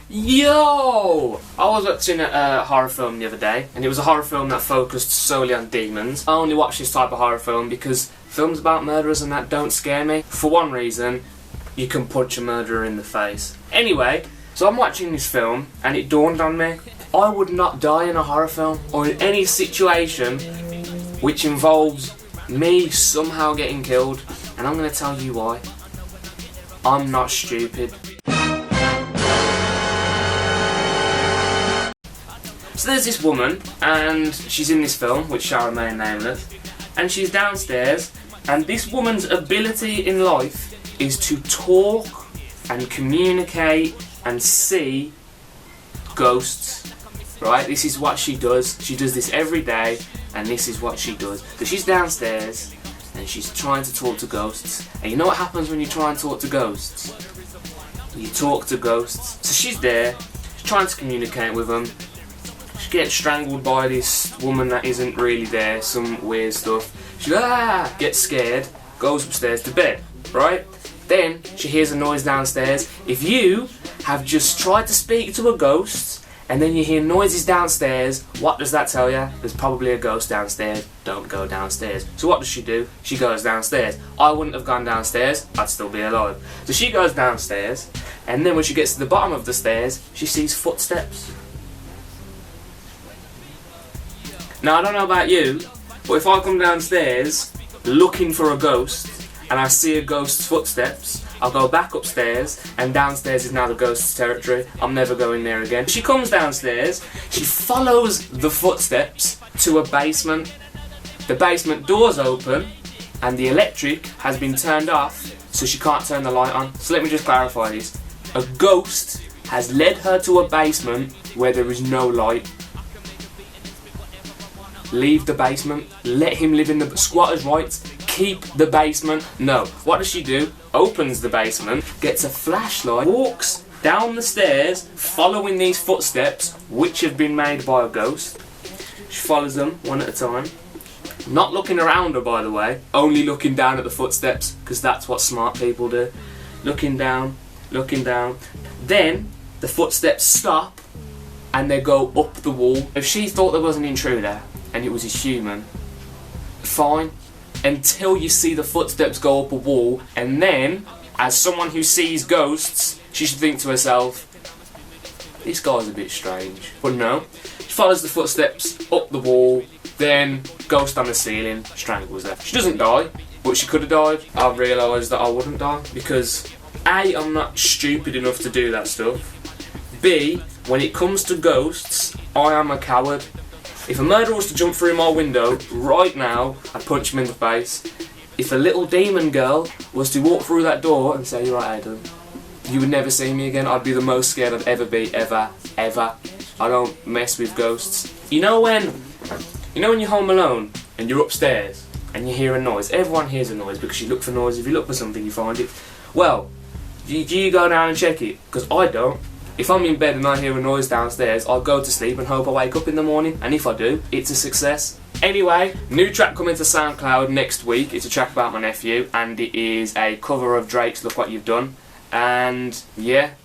Yo! I was watching a horror film the other day, and it was a horror film that focused solely on demons. I only watch this type of horror film because films about murderers and that don't scare me. For one reason, you can punch a murderer in the face. Anyway, so I'm watching this film, and it dawned on me, I would not die in a horror film, or in any situation which involves me somehow getting killed, and I'm going to tell you why. I'm not stupid. So there's this woman, and she's in this film, which shall remain nameless, and she's downstairs, and this woman's ability in life is to talk and communicate and see ghosts, right? This is what she does. She does this every day, and this is what she does. So she's downstairs, and she's trying to talk to ghosts, and you know what happens when you try and talk to ghosts? You talk to ghosts. So she's there, she's trying to communicate with them. She gets strangled by this woman that isn't really there, some weird stuff. She gets scared, goes upstairs to bed, right? Then she hears a noise downstairs. If you have just tried to speak to a ghost and then you hear noises downstairs, what does that tell you? There's probably a ghost downstairs. Don't go downstairs. So what does she do? She goes downstairs. I wouldn't have gone downstairs, I'd still be alive. So she goes downstairs, and then when she gets to the bottom of the stairs, she sees footsteps. Now I don't know about you, but if I come downstairs looking for a ghost and I see a ghost's footsteps, I'll go back upstairs, and downstairs is now the ghost's territory. I'm never going there again. She comes downstairs, she follows the footsteps to a basement. The basement door's open and the electric has been turned off, so she can't turn the light on. So let me just clarify this. A ghost has led her to a basement where there is no light. Leave the basement, let him live in the squatter's rights, keep the basement. No, what does she do? Opens the basement, gets a flashlight, walks down the stairs following these footsteps which have been made by a ghost. She follows them one at a time, not looking around her, by the way, only looking down at the footsteps, because that's what smart people do. Looking down, then the footsteps stop and they go up the wall. If she thought there was an intruder and it was a human, fine, until you see the footsteps go up a wall, and then, as someone who sees ghosts, she should think to herself, this guy's a bit strange. But no, she follows the footsteps up the wall, then ghost on the ceiling, strangles her. She doesn't die, but she could have died. I realised that I wouldn't die, because A, I'm not stupid enough to do that stuff. B, when it comes to ghosts, I am a coward. If a murderer was to jump through my window right now, I'd punch him in the face. If a little demon girl was to walk through that door and say, "You're right, Aidan, you would never see me again," I'd be the most scared I'd ever be, ever. I don't mess with ghosts. You know when you're home alone and you're upstairs and you hear a noise? Everyone hears a noise because you look for noise. If you look for something, you find it. Well, do you go down and check it? Because I don't. If I'm in bed and I hear a noise downstairs, I'll go to sleep and hope I wake up in the morning, and if I do, it's a success. Anyway, new track coming to SoundCloud next week. It's a track about my nephew, and it is a cover of Drake's Look What You've Done. And yeah,